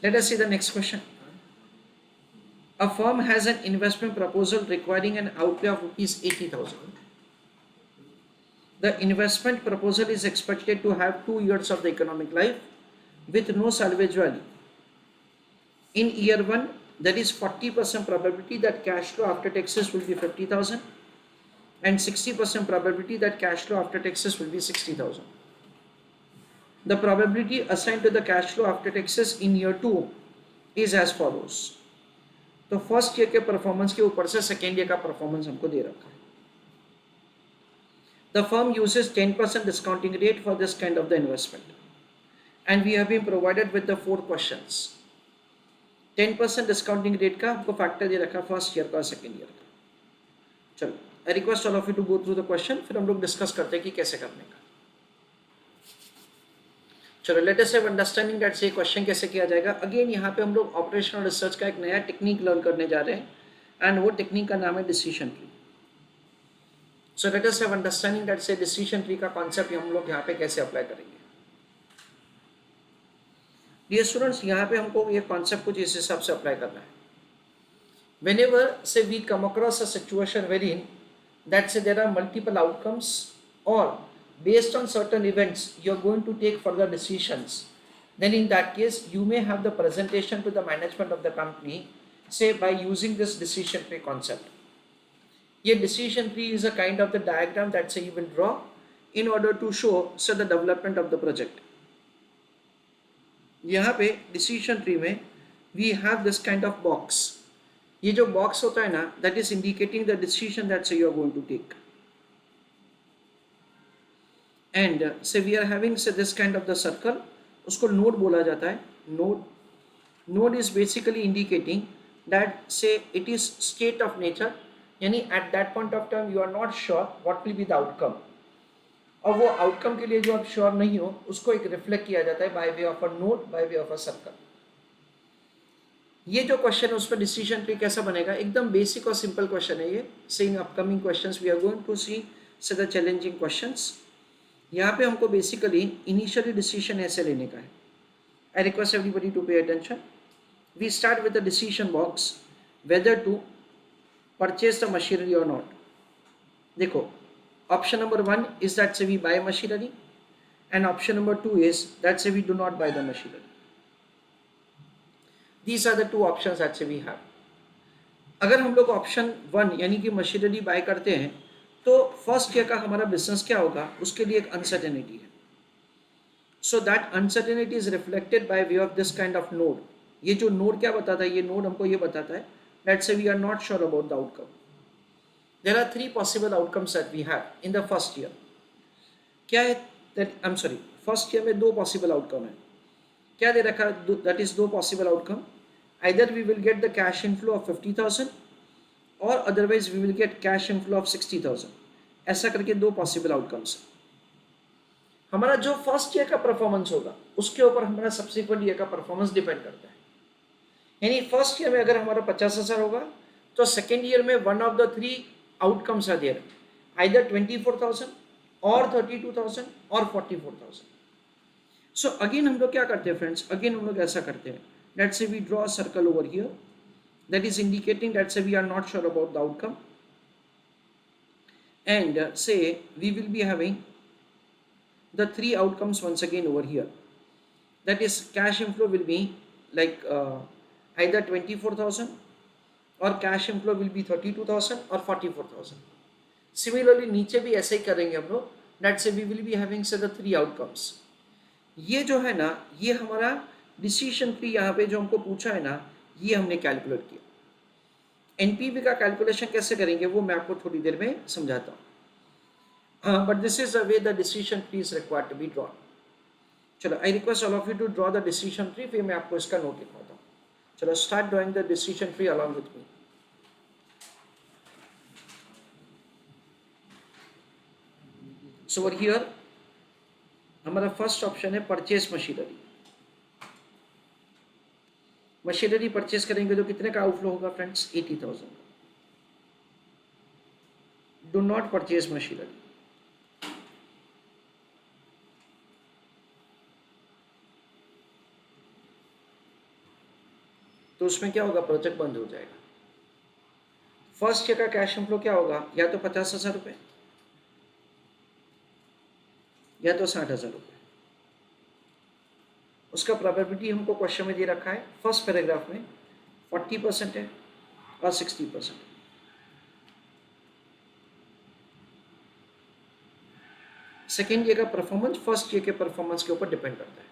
Let us see the next question. A firm has an investment proposal requiring an outlay of rupees 80,000. The investment proposal is expected to have 2 years of the economic life with no salvage value. In year 1, there is 40% probability that cash flow after taxes will be 50,000 and 60% probability that cash flow after taxes will be 60,000. The probability assigned to the cash flow after taxes in year 2 is as follows. तो first year के performance के ऊपर से second year का performance हमको दे रखा है. The firm uses 10% discounting rate for this kind of the investment, and we have been provided with the 4 questions. 10% discounting rate का हमको फैक्टर दे रखा है फर्स्ट ईयर का सेकेंड ईयर का. चलो, I request all of you to go through the question, फिर हम लोग डिस्कस करते हैं कि कैसे करने का. चलो, let us have understanding that से क्वेश्चन कैसे किया जाएगा. अगेन यहाँ पे हम लोग ऑपरेशनल रिसर्च का एक नया टेक्निक लर्न करने जा रहे हैं, एंड वो टेक्निक का नाम है decision tree. So let us have understanding that से डिसीजन ट्री का कॉन्सेप्ट हम लोग यहाँ पे कैसे अप्लाई करेंगे. डियर स्टूडेंट्स, यहाँ पे हमको ये कॉन्सेप्ट कुछ इस हिसाब से अप्लाई करना है. Whenever say we come across a situation wherein that say there are multiple outcomes, or based on certain events you are going to take further decisions, then in that case you may have the presentation to the management of the company, say by using this decision tree concept. Ye decision tree is a kind of the diagram that say you will draw in order to show say the development of the project. यहाँ पे decision tree में we have this kind of box. ये जो box होता है ना, that is indicating the decision that say you are going to take, and say we are having say this kind of the circle, उसको node बोला जाता है. Node is basically indicating that say it is state of nature, यानी at that point of time you are not sure what will be the outcome, और वो outcome के लिए जो आप श्योर नहीं हो उसको एक रिफ्लेक्ट किया जाता है by way of a node, by way of a circle. ये जो क्वेश्चन है उस पर डिसीजन ट्री कैसा बनेगा, एकदम बेसिक और सिंपल क्वेश्चन है ये. Say in upcoming questions we are going to see say the challenging questions. यहाँ पे हमको बेसिकली इनिशियली डिसीजन ऐसे लेने का है. I request everybody to pay attention. We start with the decision box whether to purchase the machinery और not. देखो, option number 1 is that से we buy machinery, and option number 2 is that से we do not buy the machinery. These are the 2 options that we have. अगर हम लोग option 1 यानी कि machinery bye करते हैं तो फर्स्ट ईयर का हमारा बिजनेस क्या होगा, उसके लिए एक अनसर्टेनिटी है. So that uncertainty is reflected by way of this kind of node. ये जो नोड क्या बताता है, ये नोड हमको ये बताता है दैट से we are not sure about the outcome. There are 3 possible outcomes that we have in the first year. क्या है, I am sorry, first year में 2 पॉसिबल आउटकम है. क्या दे रखा है, that is 2 possible outcome. Either we will get the cash inflow of 50,000 और otherwise we will get cash inflow of 60,000. ऐसा करके 2 पॉसिबल आउटकम्स. हमारा जो फर्स्ट ईयर का परफॉर्मेंस होगा उसके ऊपर हमारा सब्सिक्वेंट ईयर का परफॉर्मेंस डिपेंड करता है. यानी फर्स्ट ईयर में अगर हमारा 50,000 होगा तो सेकेंड ईयर में one of the 3 outcomes are there, either 24,000 और 32,000 और 44,000. सो अगेन हम लोग क्या करते हैं फ्रेंड्स, अगेन हम लोग ऐसा करते हैं, let's say we draw a circle over here that is indicating that say we are not sure about the outcome, and say we will be having the 3 outcomes once again over here. That is cash inflow will be like either 24,000 or cash inflow will be 32,000 or 44,000. Similarly नीचे भी ऐसे ही करेंगे हम लोग, that say we will be having say the 3 outcomes. ये जो है ना, ये हमारा डिसीजन ट्री यहाँ पे जो हमको पूछा है ना, ये हमने कैलकुलेट किया. एनपीवी का कैलकुलेशन कैसे करेंगे वो मैं आपको थोड़ी देर में समझाता हूँ, but this is the way the decision tree is required to be drawn. चलो, I request all of you to draw the decision tree, फिर मैं आपको इसका नोट लिखवाता हूँ. चलो, start drawing the decision tree along with me. So over here हमारा first option है परचेज मशीनरी. मशीनरी परचेज करेंगे तो कितने का आउटफ्लो होगा friends, 80,000. Do not purchase machinery. तो उसमें क्या होगा, प्रोजेक्ट बंद हो जाएगा। फर्स्ट ईयर का कैश इनफ्लो क्या होगा, या तो 50,000 रुपये या तो 60,000 रुपये। उसका प्रोबेबिलिटी हमको क्वेश्चन में दे रखा है फर्स्ट पैराग्राफ में 40% है और 60%। सेकेंड ईयर का परफॉर्मेंस फर्स्ट ईयर के परफॉर्मेंस के ऊपर डिपेंड करता है।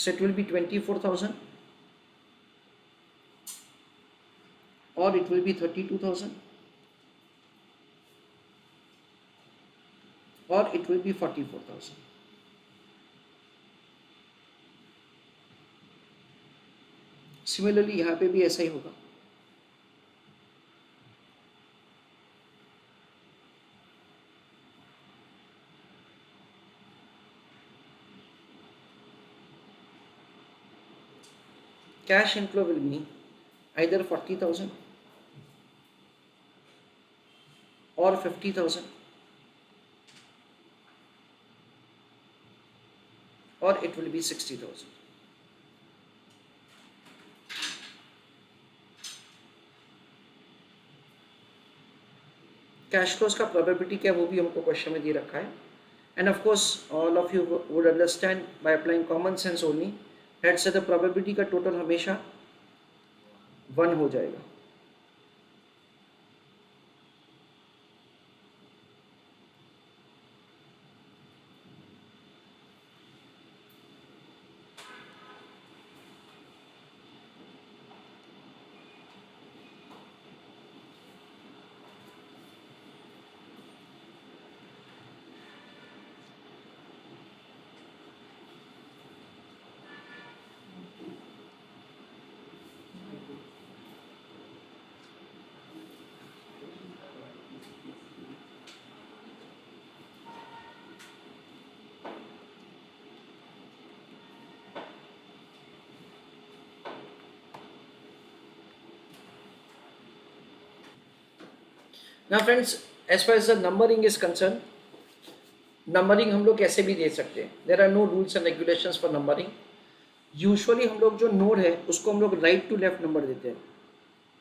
So it will be 24,000 or it will be 32,000 or it will be 44,000. Similarly यहाँ पे भी ऐसा ही होगा। Cash inflow will be either 40,000 or 50,000 or it will be 60,000. Cash flows का प्रोबेबिलिटी क्या वो भी हमको क्वेश्चन में दे रखा है। End of course all of you would understand by applying common sense only that say the probability का total हमेशा 1 हो जाएगा। Now friends, as far as the numbering is concerned, numbering हम लोग कैसे भी दे सकते हैं। There are no rules and regulations for numbering. Usually हम लोग जो नोड है उसको हम लोग राइट टू लेफ्ट नंबर देते हैं।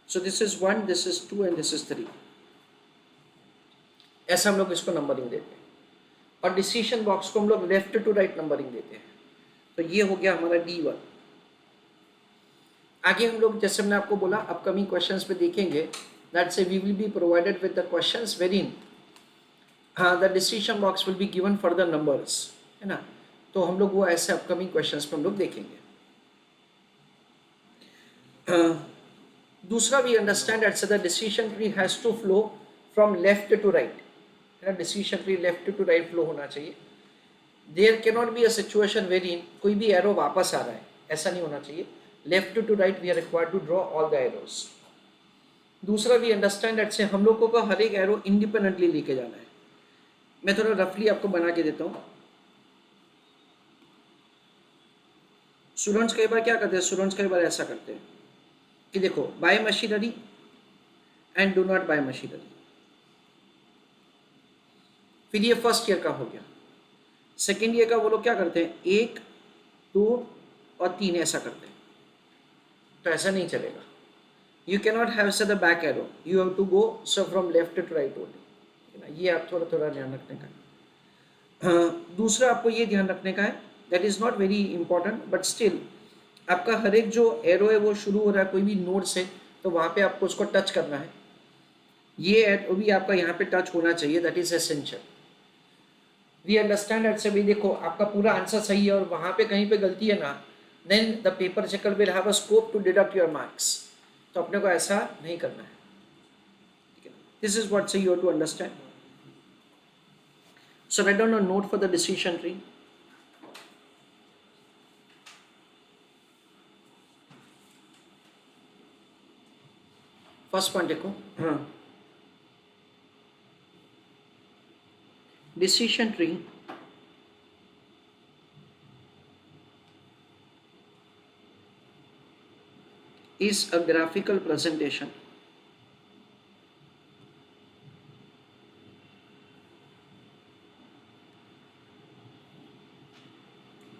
So this is 1, this is 2 and this is 3, ऐसा हम लोग इसको नंबरिंग देते हैं। और डिसीजन बॉक्स को हम लोग लेफ्ट टू राइट नंबरिंग देते हैं। तो ये हो गया हमारा D1। आगे हम लोग जैसे हमने आपको बोला अपकमिंग क्वेश्चंस में देखेंगे दैट से we will be provided with the questions wherein the decision box will be given for the numbers, है ना। तो हम लोग वो ऐसे अपकमिंग क्वेश्चंस में हम लोग देखेंगे। दूसरा we understand that the decision tree has to flow from left to right, है ना। Decision tree left to right flow होना चाहिए। There can not be a situation wherein कोई भी एरो वापस आ रहा है, ऐसा नहीं होना चाहिए। Left to right we are required to draw all the arrows. दूसरा वी अंडरस्टैंड दैट से हम लोगों को हर एक एरो इंडिपेंडेंटली लेके जाना है। मैं थोड़ा रफली आपको बना के देता हूँ। स्टूडेंट्स कई बार क्या करते हैं, स्टूडेंट्स कई बार ऐसा करते हैं कि देखो bye machinery and do not buy machinery. फिर ये फर्स्ट ईयर का हो गया। सेकेंड ईयर का वो लोग क्या करते हैं 1, 2 और 3 ऐसा करते हैं। तो ऐसा नहीं चलेगा। You can not have the back arrow, you have to go so from left to right only. ये आप थोड़ा थोड़ा ध्यान रखने का है। दूसरा आपको ये ध्यान रखने का है, that is not very important but still आपका हर एक जो एरो है वो शुरू हो रहा है कोई भी नोड से, तो वहाँ पे आपको उसको टच करना है। ये एरो भी आपका यहाँ पे टच होना चाहिए, that is essential. We understand that say भी देखो आपका पूरा आंसर सही है और वहाँ पे कहीं पे गलती है ना, then the paper checker will have a scope to deduct your marks. तो अपने को ऐसा नहीं करना है, ठीक है। This is what you have to understand. So write down a note for the decision tree. First point देखो, decision tree is a graphical presentation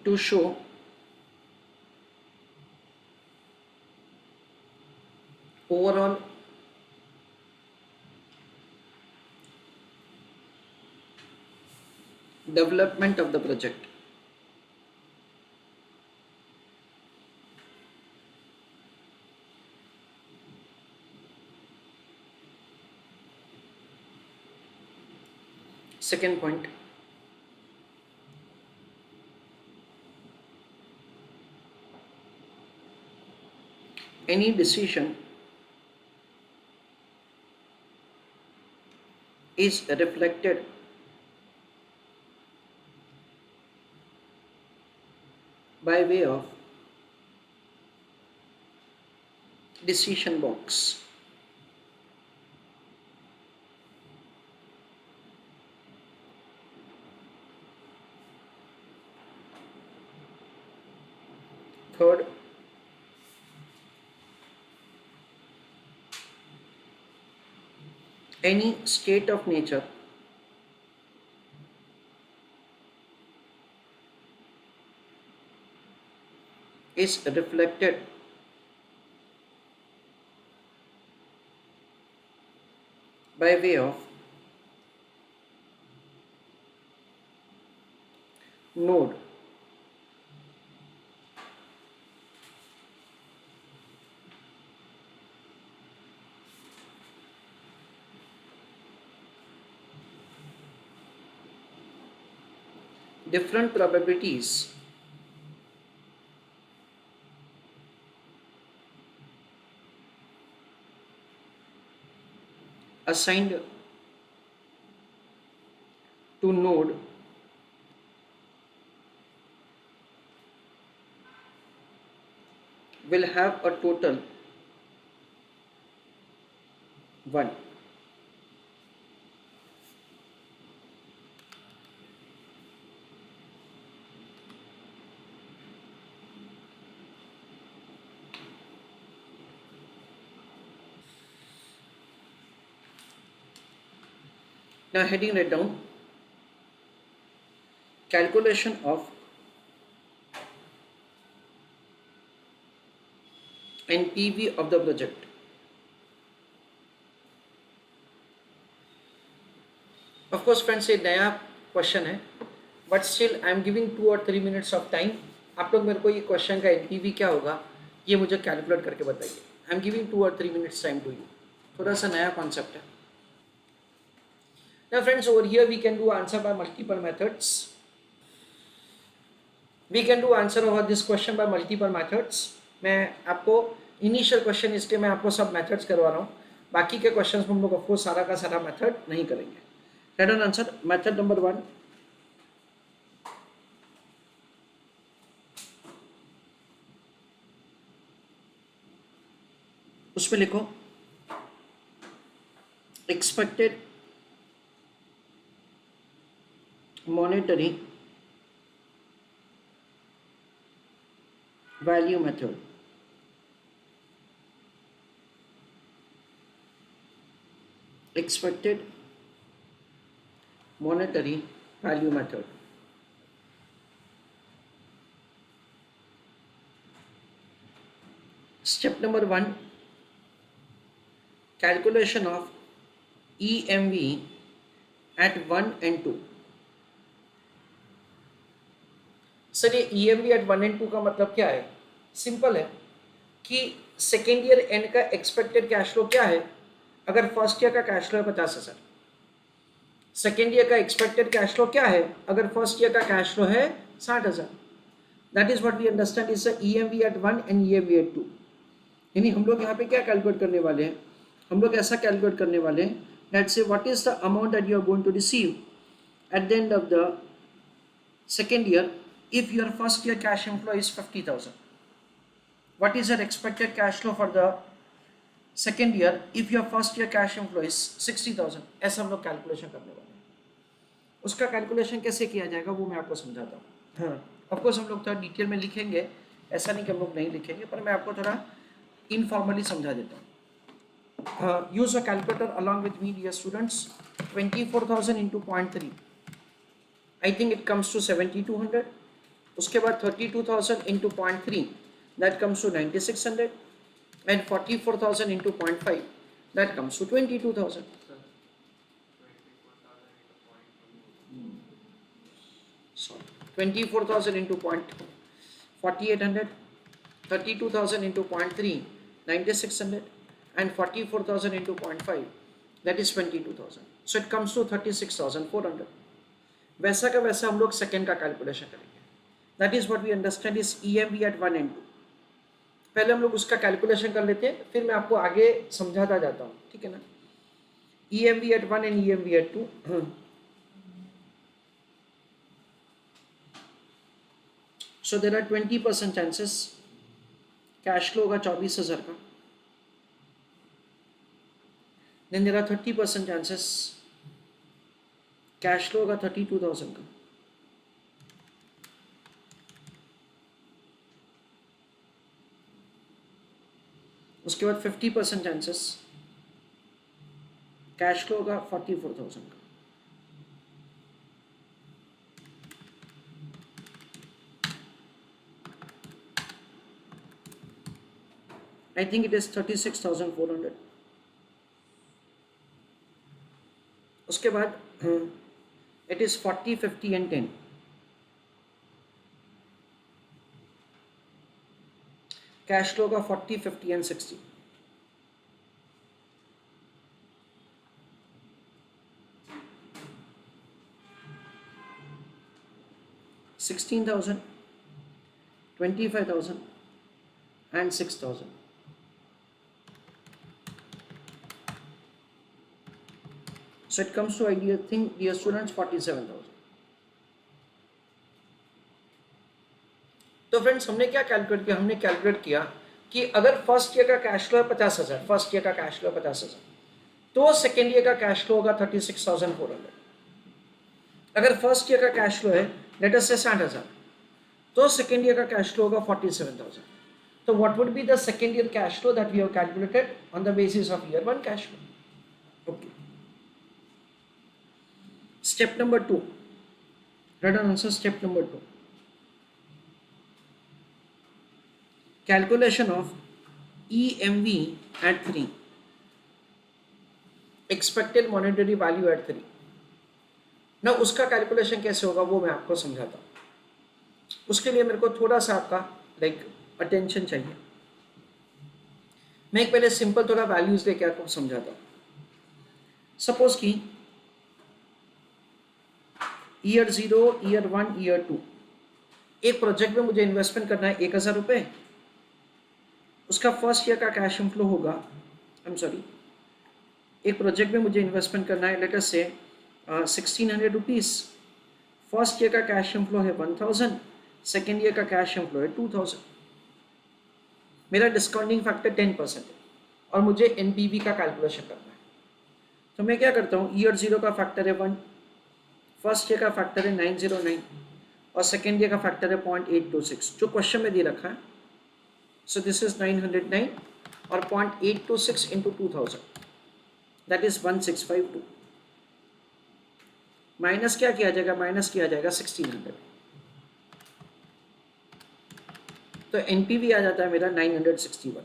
to show overall development of the project. Second point, any decision is reflected by way of decision box. Third, any state of nature is reflected by way of node. Different probabilities assigned to node will have a total 1. Now heading right down, calculation of NPV of the project. Of course friends, ये नया question है, but still I am giving 2 और 3 minutes of time. आप लोग मेरे को ये question का NPV क्या होगा ये मुझे कैलकुलेट करके बताइए. आई एम गिविंग 2 और 3 मिनट्स टाइम टू यू. थोड़ा सा नया कॉन्सेप्ट है. Now friends, over here we can do answer by multiple methods. We can do answer over this question by multiple methods. मैं आपको इनिशियल क्वेश्चन इसलिए मैं आपको सब मेथड्स करवा रहा हूँ, बाकी के क्वेश्चंस में हम लोग ऑफकोर्स सारा का सारा मेथड नहीं करेंगे. Red on answer. Method number 1, उसमें लिखो expected monetary value method. expected monetary value method. Step number 1, calculation of EMV at 1 and 2. Sir ये EMV at 1 and 2 का मतलब क्या है? सिंपल है कि सेकेंड ईयर एंड का एक्सपेक्टेड कैश फ्लो क्या है. अगर फर्स्ट ईयर का कैश फ्लो है 50,000, सेकेंड ईयर का एक्सपेक्टेड कैश फ्लो क्या है अगर फर्स्ट ईयर का कैश फ्लो है 60,000. That is what we understand is EMV at 1 and EMV at 2. यानी हम लोग यहाँ पे क्या कैलकुलेट करने वाले हैं, हम लोग ऐसा कैलकुलेट करने वाले हैं that say what is the amount that you are going to receive at the end of the second year if your first year cash inflow is 50,000. What is your expected cash flow for the second year if your first year cash inflow is 60,000? ऐसा हम लोग calculation करने वाले हैं. उसका calculation कैसे किया जाएगा वो मैं आपको समझाता हूँ. हाँ, ऑफकोर्स हम लोग थोड़ा डिटेल में लिखेंगे, ऐसा नहीं कि हम लोग नहीं लिखेंगे, पर मैं आपको थोड़ा इनफॉर्मली समझा देता हूँ. Use a calculator along with me dear students. 24,000 into 0.3, I think it comes to 7,200. उसके बाद 32,000 into 0.3 that comes to 9600 and 44,000 into 0.5 that comes to 22,000. Sorry, 24,000 into 0.4800, 32,000 into 0.3 9600 and 44,000 into 0.5 that is 22,000. So it comes to 36,400. वैसा का वैसा हम लोग second का calculation करेंगे. That is what we understand is EMV at 1 and 2. पहले हम लोग उसका कैलकुलेशन कर लेते हैं, फिर मैं आपको आगे समझाता जाता हूँ, ठीक है ना. EMV at 1 and EMV at 2. So there are 20% chances. Cash flow होगा 24,000 का. Then there are 30% chances. Cash flow होगा 32,000 का. उसके बाद 50% चांसेस कैश फ्लो होगा 44,000 का. I think it is 36,400. उसके बाद it is 40, 50 and 10. Cash flow का 40, 50 and 60. $16,000, 25,000 and 6,000. So it comes to idea thing, dear students, 47,000. तो फ्रेंड्स हमने क्या कैलकुलेट किया? हमने कैलकुलेट किया कि अगर फर्स्ट ईयर का कैश फ्लो है 50,000, फर्स्ट ईयर का कैश फ्लो है 50,000, तो सेकेंड ईयर का कैश फ्लो होगा 36,400. अगर फर्स्ट ईयर का कैश फ्लो है लेट अस से 60,000, तो सेकेंड ईयर का कैश फ्लो होगा 47,000. तो what would be the second year cash flow that we have calculated on the basis of year 1 cash flow. Okay. Step number 2. Write down answer. Step number 2. Calculation of EMV at 3. Expected monetary value at 3. ना उसका calculation कैसे होगा वो मैं आपको समझाता हूँ. उसके लिए मेरे को थोड़ा सा आपका अटेंशन चाहिए. मैं एक पहले सिंपल थोड़ा वैल्यूज लेके आपको समझाता हूँ. सपोज कि ईयर 0, ईयर 1, ईयर 2, एक प्रोजेक्ट में मुझे इन्वेस्टमेंट करना है 1,000 रुपये. उसका फर्स्ट ईयर का कैश इनफ्लो होगा, एक प्रोजेक्ट में मुझे इन्वेस्टमेंट करना है लेट अस से 1,600 रुपीज़. फर्स्ट ईयर का कैश इनफ्लो है 1,000, सेकेंड ईयर का कैश इनफ्लो है 2,000. मेरा डिस्काउंटिंग फैक्टर 10% है और मुझे NPV का कैलकुलेशन करना है. तो मैं क्या करता हूँ, ईयर 0 का फैक्टर है 1, फर्स्ट ईयर का फैक्टर है 909 और सेकेंड ईयर का फैक्टर है 0.826 जो क्वेश्चन में दे रखा है. सो दिस इज 909 और 0.826 इंटू 2000 दैट इज 1652. माइनस क्या किया जाएगा? माइनस किया जाएगा 1600. तो NPV आ जाता है मेरा 961.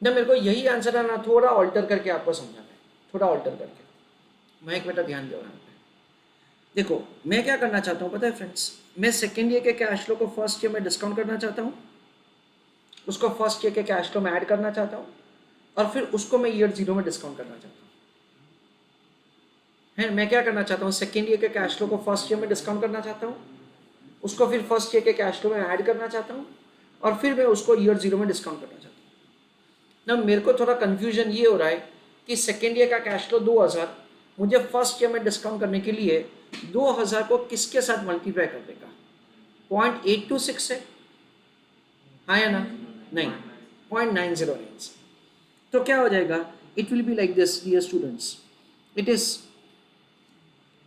ना मेरे को यही आंसर आना, थोड़ा ऑल्टर करके आपको समझाना है, थोड़ा ऑल्टर करके. मैं एक बेटा ध्यान दो यहाँ पे. देखो मैं क्या करना चाहता हूँ पता है फ्रेंड्स, मैं सेकेंड ईयर के कैश फ्लो को फर्स्ट ईयर में डिस्काउंट करना चाहता हूँ, उसको फर्स्ट ईयर के कैश फ्लो में ऐड करना चाहता हूँ और फिर उसको मैं ईयर 0 में डिस्काउंट करना चाहता हूँ. है मैं क्या करना चाहता हूँ, सेकेंड ईयर के कैश फ्लो को फर्स्ट ईयर में डिस्काउंट करना चाहता हूँ, उसको फिर फर्स्ट ईयर के कैश फ्लो में ऐड करना चाहता हूँ और फिर मैं उसको ईयर 0 में डिस्काउंट करना चाहता हूँ. ना मेरे को थोड़ा कन्फ्यूजन ये हो रहा है कि सेकेंड ईयर का कैश फ्लो 2,000, मुझे फर्स्ट ईयर में डिस्काउंट करने के लिए 2,000 को किसके साथ मल्टीप्लाई कर देगा? 0.826 से, हाँ या ना? नहीं, 0.909 से. तो क्या हो जाएगा? It will be like this dear students, it is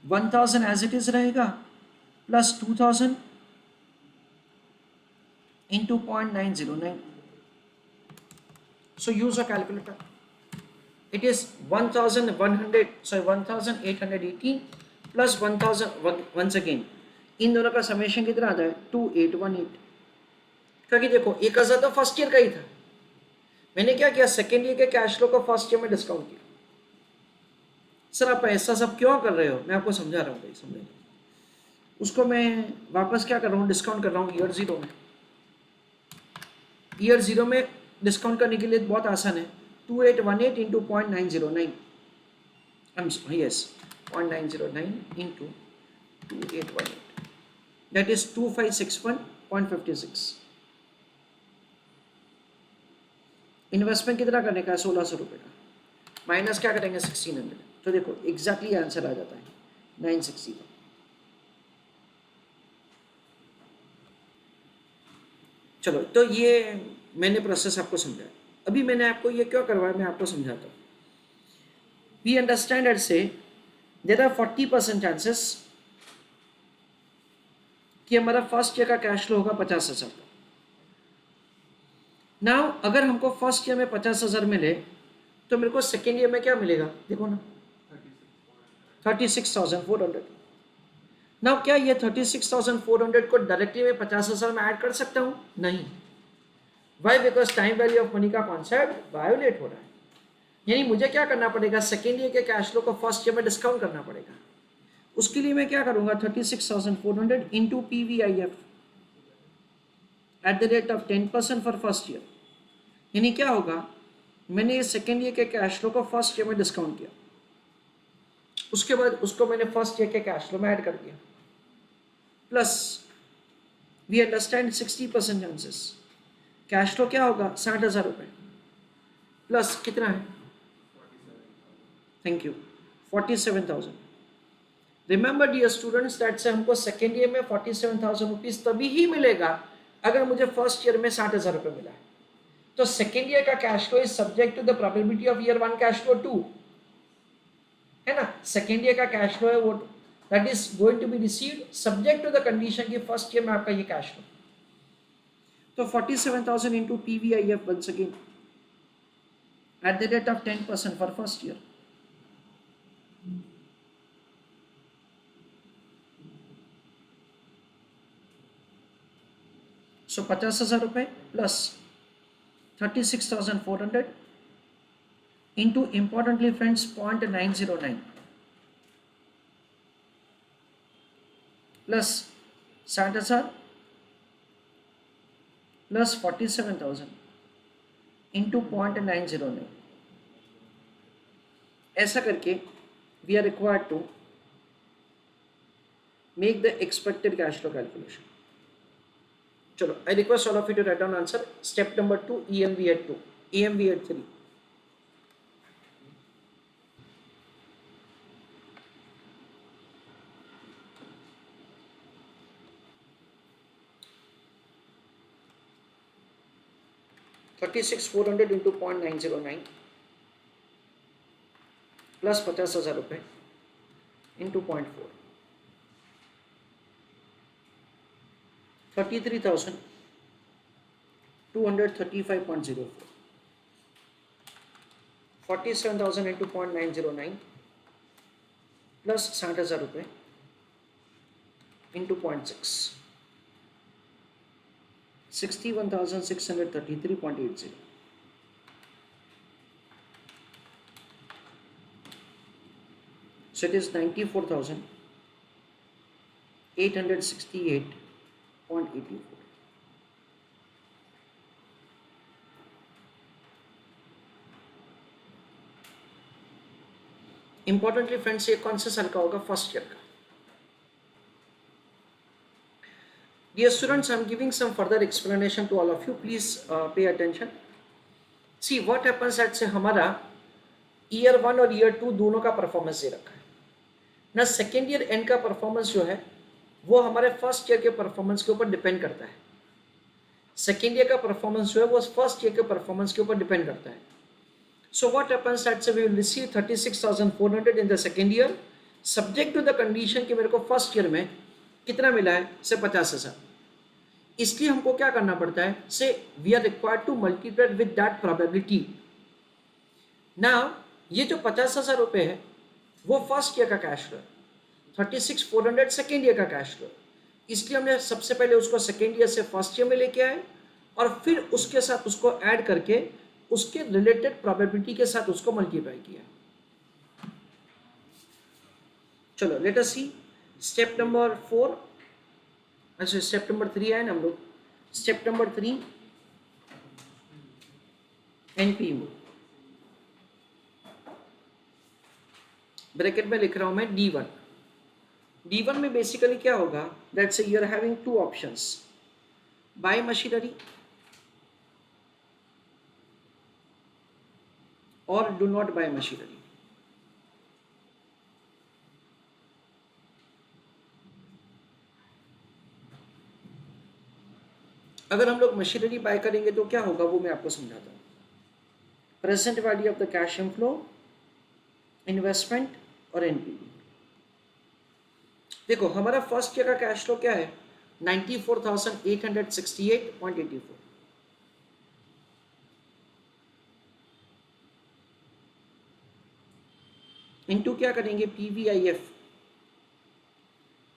1,000 as it is रहेगा plus 2,000 into 0.909. So use a calculator. It is 1100 sorry 1818 plus 1000 once again इन दोनों का समेशन कितना आता है 2818। क्योंकि देखो 1000 तो फर्स्ट ईयर का ही था, मैंने क्या किया सेकेंड ईयर के कैश फ्लो को फर्स्ट ईयर में डिस्काउंट किया। सर आप ऐसा सब क्यों कर रहे हो, मैं आपको समझा रहा हूँ भाई, समझ उसको मैं वापस क्या कर रहा हूँ डिस्काउंट कर रहा हूँ ईयर जीरो में। ईयर जीरो में डिस्काउंट करने के लिए बहुत आसान है 2818 into 0.909 yes 0.909 into 2818 that is 2561.56। Investment कितना करने का है 1600 रुपये का, माइनस क्या करेंगे 1600, तो देखो एग्जैक्टली आंसर आ जाता है 960 का। चलो तो ये मैंने प्रोसेस आपको समझाया। अभी मैंने आपको ये क्यों करवाया मैं आपको समझाता हूँ। वी अंडरस्टैंड एट से देयर आर 40% चांसेस कि हमारा फर्स्ट ईयर का कैश फ्लो होगा 50,000 का। नाउ अगर हमको फर्स्ट ईयर में 50,000 मिले तो मेरे को सेकेंड ईयर में क्या मिलेगा देखो ना 36,400। नाउ क्या ये 36,400 को डायरेक्टली मैं 50,000 में ऐड कर सकता हूँ? नहीं। Why? Because time value of money का कॉन्सेप्ट वायोलेट हो रहा है। यानी मुझे क्या करना पड़ेगा सेकेंड ईयर के कैश फ्लो को फर्स्ट ईयर में डिस्काउंट करना पड़ेगा। उसके लिए मैं क्या करूंगा 36,400 into PVIF at the rate of 10% for first year. यानी क्या होगा मैंने ये सेकेंड ईयर के कैश फ्लो को फर्स्ट ईयर में डिस्काउंट किया, उसके बाद उसको मैंने फर्स्ट ईयर के कैश फ्लो में ऐड कर दिया, plus we understand 60% chances cash flow क्या होगा 60,000 रुपये प्लस कितना है thank you 47,000। Remember dear students that से हमको सेकेंड ईयर में 47,000 रुपीज तभी ही मिलेगा अगर मुझे फर्स्ट ईयर में 60,000 रुपये मिला है। तो सेकेंड ईयर का cash flow is subject to the probability of year one cash flow 2 है ना। सेकेंड ईयर का कैश फ्लो है वो that is going to be received subject to the condition कि फर्स्ट ईयर में आपका ये कैश फ्लो। तो 47,000 into PVIF once again at the rate of 10% for first year. So 50,000 रुपये plus 36,400 into importantly friends 0.909 plus 60,000 plus 47,000 into 0.909। ऐसा करके we are required to make the expected cash flow calculation। चलो I request all of you to write down answer step number 2 EMV at 2 EMV at 3। $36,400 into 0.909 plus 50,000 रुपये into 0.4 33,235.04 47,000 into 0.909 plus 60,000 रुपये into 0.6 61,633.80। So it is 94,868.84। Importantly friends ये कौन सा साल का होगा first year का। Dear students, I am giving some further explanation to all of you. Please pay attention. See what happens at से हमारा ईयर 1 और ईयर 2 दोनों का परफॉर्मेंस दे रखा है ना। सेकेंड ईयर एंड का परफॉर्मेंस जो है वो हमारे फर्स्ट ईयर के परफॉर्मेंस के ऊपर डिपेंड करता है। सेकेंड ईयर का परफॉर्मेंस जो है वो फर्स्ट ईयर के परफॉर्मेंस के ऊपर डिपेंड करता है। सो व्हाट हैपेंस दैट से we will receive 36,400 in the second year subject to the condition कि मेरे को फर्स्ट ईयर में कितना मिला है से 50,000। इसलिए हमको क्या करना पड़ता है से we are required to multiply with that probability. Now ये जो 50,000 रुपये है वो फर्स्ट ईयर का कैश फ्लो है, 36,400 सेकेंड ईयर का कैश फ्लो है। इसलिए हमने सबसे पहले उसको सेकेंड ईयर से फर्स्ट ईयर में लेके आए और फिर उसके साथ उसको ऐड करके उसके रिलेटेड प्रोबेबिलिटी के साथ उसको मल्टीप्लाई किया। चलो let us see step number 4। अच्छा स्टेप नंबर 3 है ना हम लोग। स्टेप नंबर 3 एनपीवी, ब्रैकेट में लिख रहा हूं मैं D1। D1 में बेसिकली क्या होगा, दैट्स से you are having two options, buy machinery और डू नॉट बाय मशीनरी। अगर हम लोग मशीनरी बाय करेंगे तो क्या होगा वो मैं आपको समझाता हूँ। Present value of the cash inflow, investment और एनपीवी। देखो हमारा फर्स्ट ईयर का कैश फ्लो क्या है, 94,868.84। इनटू क्या करेंगे, PVIF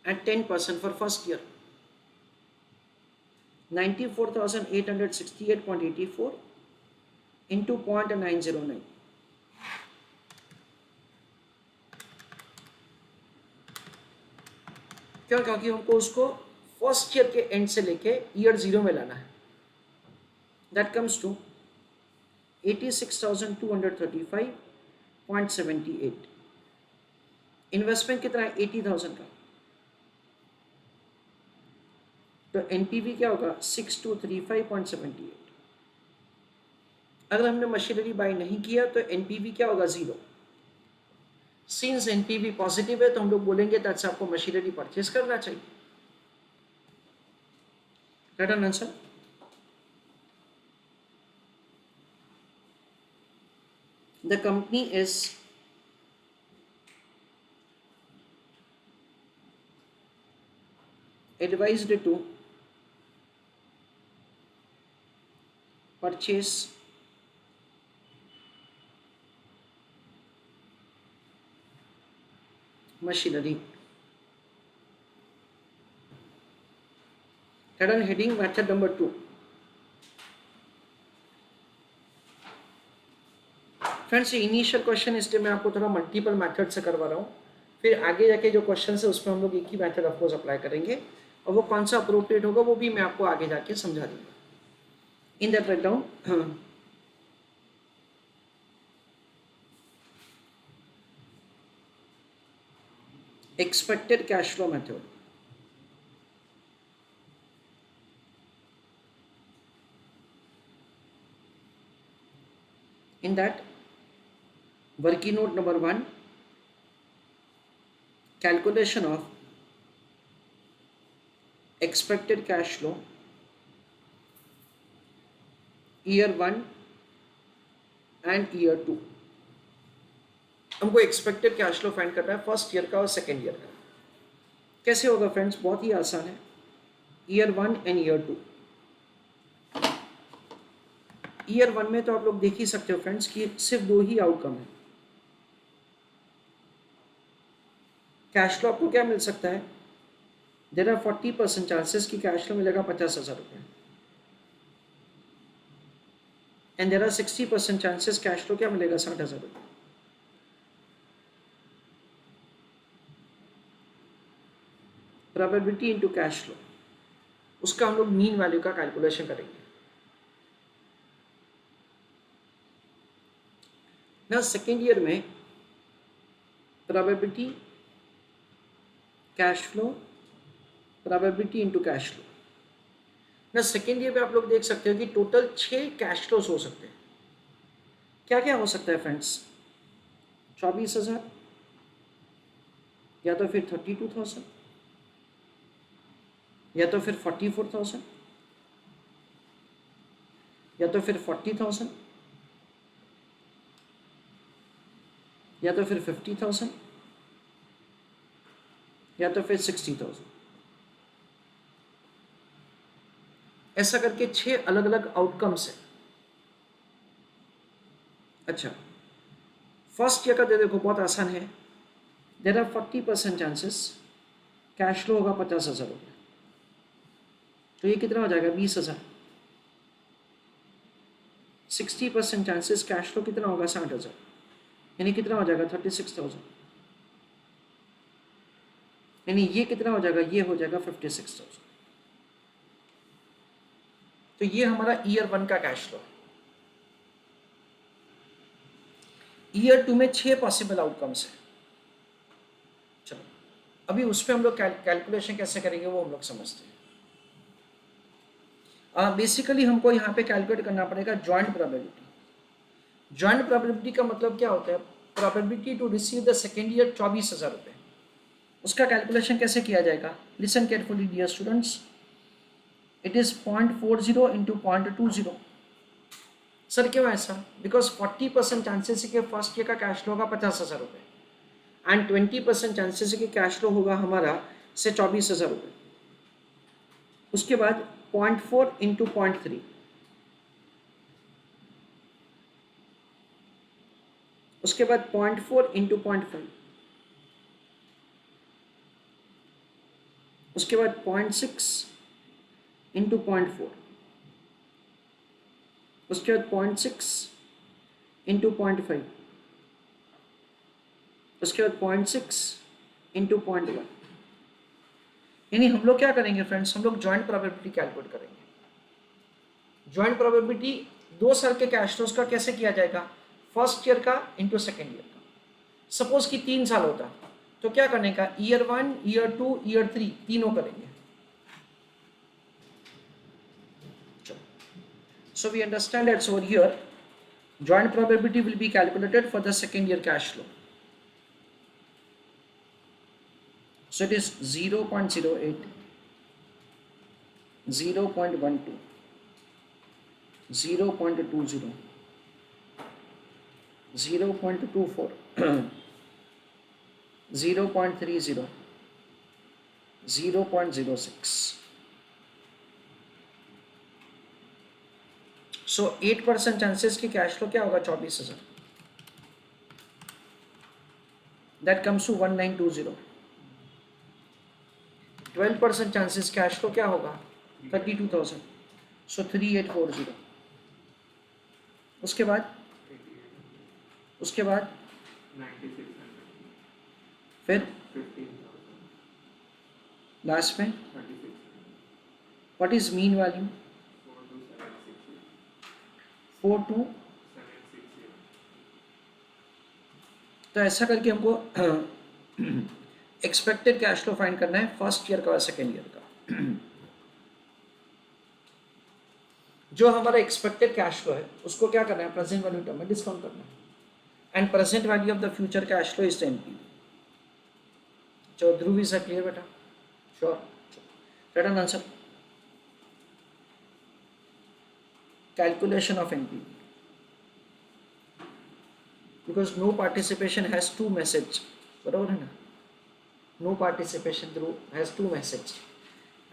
at 10% for first year, 94,868.84 into 0.909। क्यों, क्योंकि हमको उसको फर्स्ट ईयर के एंड से लेके ईयर 0 में लाना है। That comes to 86,235.78। इन्वेस्टमेंट कितना है, 80,000 का, तो एनपीवी क्या होगा, 6235.78। अगर हमने मशीनरी बाय नहीं किया तो एनपीवी क्या होगा, 0। सिंस एनपीवी पॉजिटिव है तो हम लोग बोलेंगे दैट्स आपको मशीनरी परचेस करना चाहिए। Right answer. The company is advised to purchase machinery। heading method number 2। Friends ये इनिशियल क्वेश्चन इसलिए मैं आपको थोड़ा मल्टीपल मेथड से करवा रहा हूँ, फिर आगे जाके जो क्वेश्चन है उसमें हम लोग एक ही मेथड ऑफकोर्स अप्लाई करेंगे और वो कौन सा अप्रोप्रिएट होगा वो भी मैं आपको आगे जाके समझा दूंगा। In that breakdown expected cash flow method। In that working note number 1, calculation of expected cash flow year 1 and year 2। हमको एक्सपेक्टेड कैश फ्लो फाइंड करना है फर्स्ट ईयर का और सेकेंड ईयर का। कैसे होगा फ्रेंड्स, बहुत ही आसान है। Year 1 and year 2। ईयर 1 में तो आप लोग देख ही सकते हो फ्रेंड्स कि सिर्फ 2 ही आउटकम है। कैश फ्लो आपको क्या मिल सकता है, देयर आर 40% चांसेस कि कैश फ्लो मिलेगा 50,000 रुपये, and there are 60% chances cash flow क्या मिलेगा, 60,000 रुपये। प्रोबेबिलिटी इनटू कैश फ्लो, उसका हम लोग मीन वैल्यू का कैलकुलेशन करेंगे ना। सेकेंड ईयर में probability cash flow, probability into cash flow ना। सेकेंड ईयर में आप लोग देख सकते हो कि टोटल 6 कैश फ्लोस हो सकते हैं। क्या क्या हो सकता है फ्रेंड्स, 24,000, या तो फिर 32,000, या तो फिर 44,000, या तो फिर 40,000, या तो फिर 50,000, या तो फिर 60,000। ऐसा करके 6 अलग अलग आउटकम्स है। अच्छा, फर्स्ट ईयर का दे देखो, बहुत आसान है। There are 40% chances cash flow होगा 50,000 रुपये, तो ये कितना हो जाएगा 20,000। 60% चांसेस कैश फ्लो कितना होगा 60,000, यानी कितना हो जाएगा 36,000, यानी ये कितना हो जाएगा, ये हो जाएगा 56,000। तो ये हमारा ईयर 1 का कैश फ्लो है। ईयर 2 में 6 पॉसिबल आउटकम्स है। चलो अभी उस पर हम लोग कैलकुलेशन कैसे करेंगे वो हम लोग समझते हैं। बेसिकली हमको यहाँ पे कैलकुलेट करना पड़ेगा जॉइंट प्रोबेबिलिटी। जॉइंट प्रोबेबिलिटी का मतलब क्या होता है, probability to receive the second year 24,000 रुपये। उसका कैलकुलेशन कैसे किया जाएगा, listen carefully dear students. It is 0.40 into 0.20। Sir क्यों ऐसा, बिकॉज 40% चांसेस है कि फर्स्ट ईयर का कैश फ्लो होगा 50,000 रुपये एंड 20% चांसेस है कि कैश फ्लो होगा हमारा से 24,000 रुपये। उसके बाद 0.4 इंटू 0.3, उसके बाद 0.4 इंटू 0.5, उसके बाद 0.6 इंटू 0.4, उसके बाद 0.6 इंटू 0.5, उसके बाद 0.6 इंटू 0.1। यानी हम लोग क्या करेंगे फ्रेंड्स, हम लोग जॉइंट प्रोबेबिलिटी कैलकुलेट करेंगे। जॉइंट प्रोबेबिलिटी 2 साल के कैश फ्लोज का कैसे किया जाएगा, फर्स्ट ईयर का इंटू सेकेंड ईयर का। सपोज कि 3 साल होता तो क्या करने का, ईयर 1, ईयर 2, ईयर 3 तीनों करेंगे। So we understand that over here joint probability will be calculated for the second year cash flow. So it is 0.08, 0.12, 0.20, 0.24, 0.30, 0.06। So 8% chances की कैश फ्लो क्या होगा 24,000, that comes to 1920। 12% chances cash flow क्या होगा 32,000, सो 3840। उसके बाद फिर लास्ट में what is mean value 42। तो ऐसा करके हमको एक्सपेक्टेड कैश फ्लो फाइंड करना है फर्स्ट ईयर का और सेकेंड ईयर का। जो हमारा एक्सपेक्टेड कैश फ्लो है उसको क्या करना है, प्रेजेंट वैल्यू टर्म में डिस्काउंट करना है and present value of the future cash flow is the NPV. So Dhruv, is that clear beta? Sure. Write an answer. Calculation of NPV. Because no participation has two message. बराबर है ना? No participation Dhruv has two message.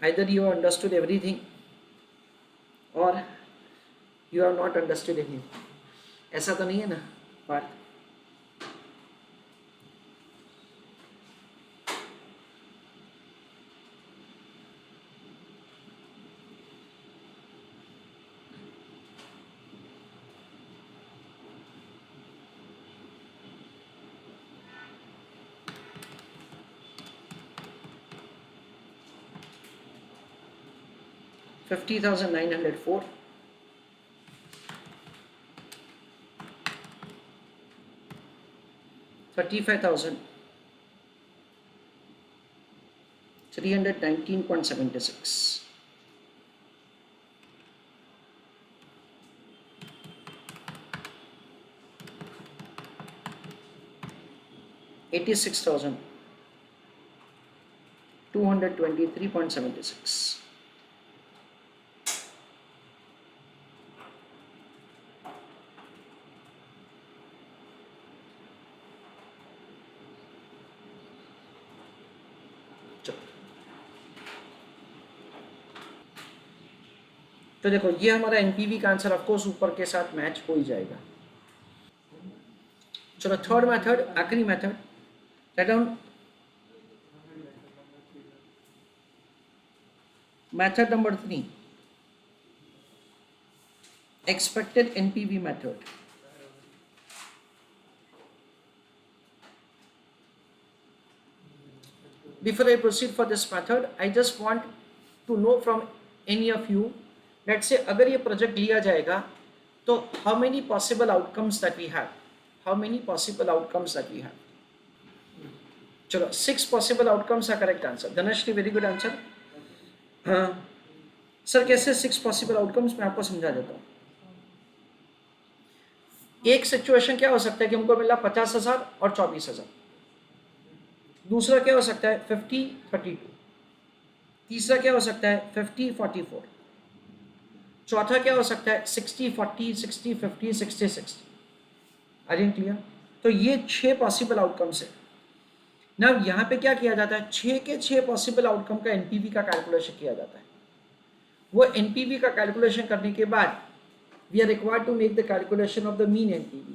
Either you have understood everything or you have not understood anything. ऐसा तो नहीं है ना बात? $50,904, 35,319.76, 86,223.76। तो देखो ये हमारा एनपीवी का आंसर ऑफकोर्स ऊपर के साथ मैच हो ही जाएगा। चलो थर्ड मेथड, आखिरी method, write down method number 3, expected NPV method. Before I proceed for this method, I just want to know from any of you, let's say अगर ये प्रोजेक्ट लिया जाएगा तो how many possible outcomes that we have, how many possible outcomes that we have. चलो 6 possible outcomes are correct answer. Dhanashree very good answer. Sir कैसे 6 possible outcomes मैं आपको समझा देता हूँ. एक सिचुएशन क्या हो सकता है कि हमको मिला 50,000 और 24,000. दूसरा क्या हो सकता है 50-32. तीसरा क्या हो सकता है 50-44. चौथा क्या हो सकता है 60-40, 60-50, 60-60. Are you clear? तो ये 6 पॉसिबल आउटकम्स है ना. यहाँ पे क्या किया जाता है, 6 के 6 पॉसिबल आउटकम का एनपीवी का कैलकुलेशन किया जाता है. वो एनपीवी का कैलकुलेशन करने के बाद we are required to make the calculation of the mean NPV,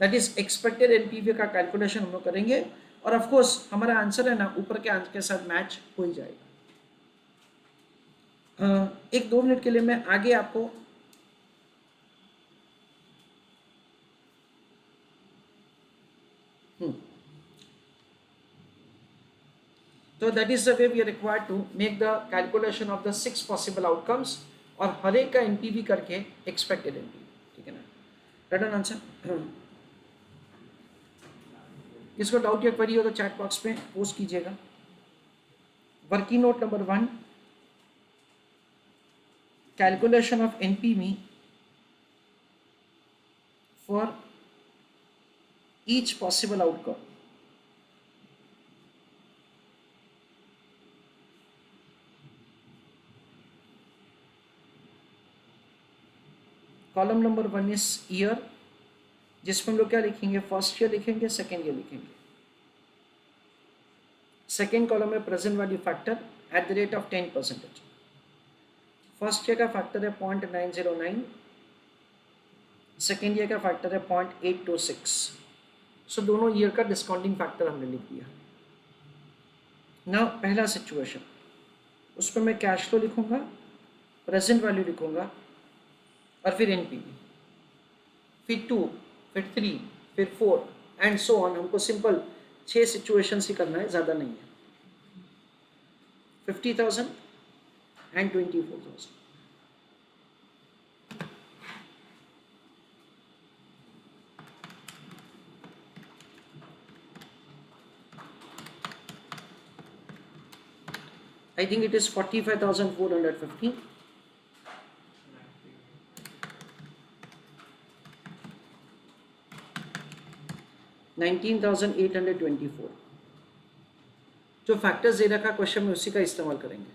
that is expected NPV का कैलकुलेशन हम लोग करेंगे. और ऑफ कोर्स हमारा आंसर है ना ऊपर के आंसर के साथ मैच हो ही जाएगा. 1-2 मिनट के लिए मैं आगे आपको तो that is the way we are required to make the calculation of the 6 possible outcomes और हर एक का एनपीवी करके एक्सपेक्टेड एनपीवी. ठीक है ना. Right an answer. किसको डाउट या क्वेरी हो तो चैट बॉक्स पे पोस्ट कीजिएगा. Working note number 1, calculation of NPV for each possible outcome. Column number 1 is year, जिसमें हम लोग क्या लिखेंगे, फर्स्ट ईयर लिखेंगे, सेकेंड ईयर लिखेंगे. सेकेंड कॉलम में present value factor eight the rate of 10%. First year का फैक्टर है 0.909, सेकेंड ईयर का फैक्टर है 0.826. सो दोनों ईयर का डिस्काउंटिंग फैक्टर हमने लिख दिया. ना पहला सिचुएशन, उस पर मैं कैश फ्लो लिखूंगा, प्रेजेंट वैल्यू लिखूंगा और फिर एनपीवी, फिर 2, फिर 3, फिर 4 एंड सो ऑन. हमको सिंपल 6 सिचुएशंस ही करना है, ज़्यादा नहीं है. 50,000 and 24,000. I think it is 45,450. 19,824. जो फैक्टर्स दे रखा क्वेश्चन में उसी का इस्तेमाल करेंगे.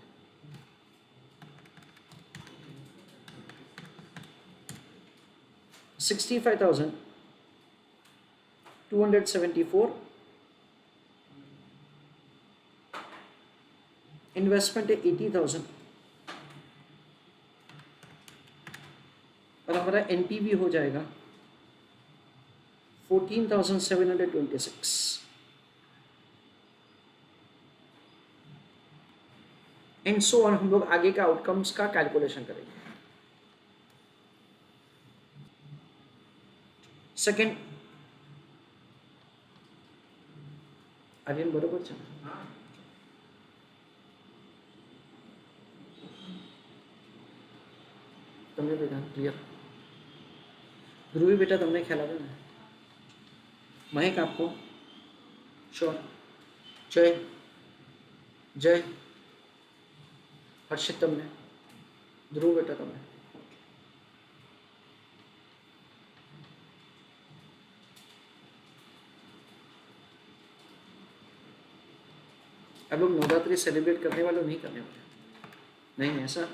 $65,274. इन्वेस्टमेंट है 80,000 और हमारा एनपीवी हो जाएगा 14,726. एंड सो ऑन हम लोग आगे का आउटकम्स का कैलकुलेशन करेंगे. सेकेंड आर्यन बरोबर છે. તમને બેટા ક્લિયર? ધ્રુવી બેટા તમને ખ્યાલ આવે ને? મહેક આપકો શ્યોર? જય જય હર્ષિત તમને? ધ્રુવ બેટા તમને? आप लोग नवरात्रि सेलिब्रेट करने वाले नहीं करने वाले? नहीं ऐसा?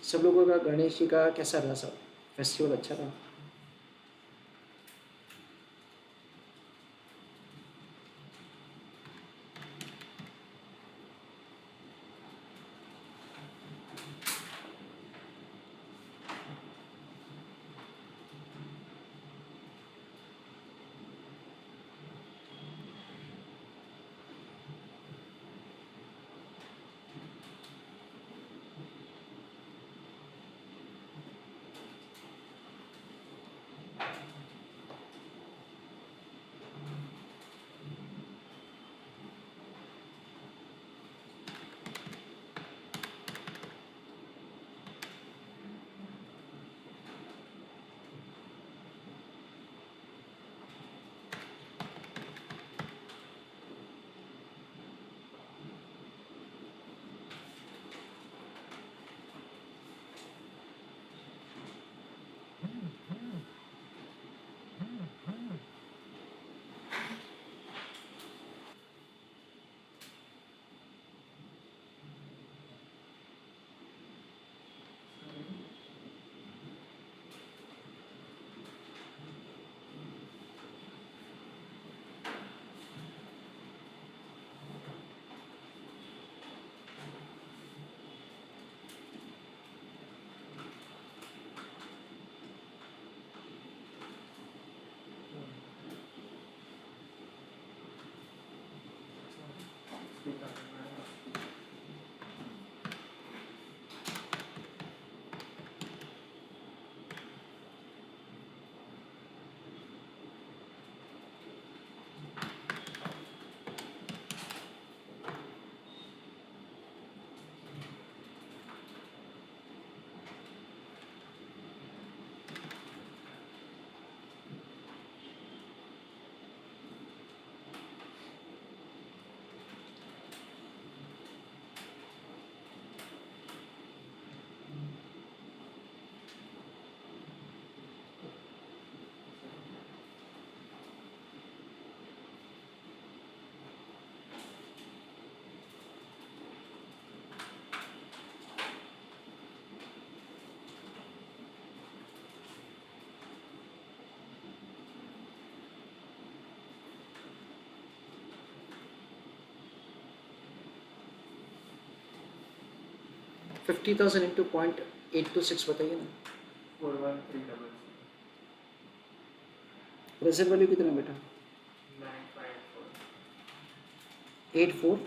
सब लोगों का गणेश जी का कैसा रहा सब? फेस्टिवल अच्छा था। $50,000 इंटू 0.826 बताइए ना। 41300 प्रेजेंट वैल्यू कितना बेटा? 9540 84।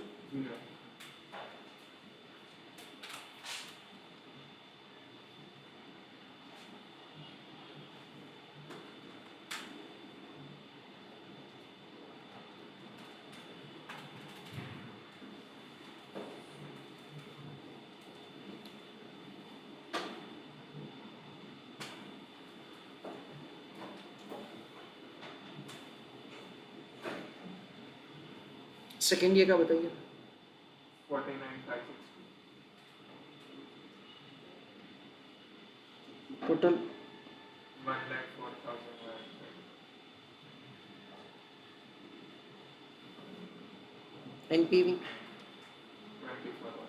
सेकेंड ईयर का बताइए। 49560 टोटल 1,04,100 एनपीवी 24,100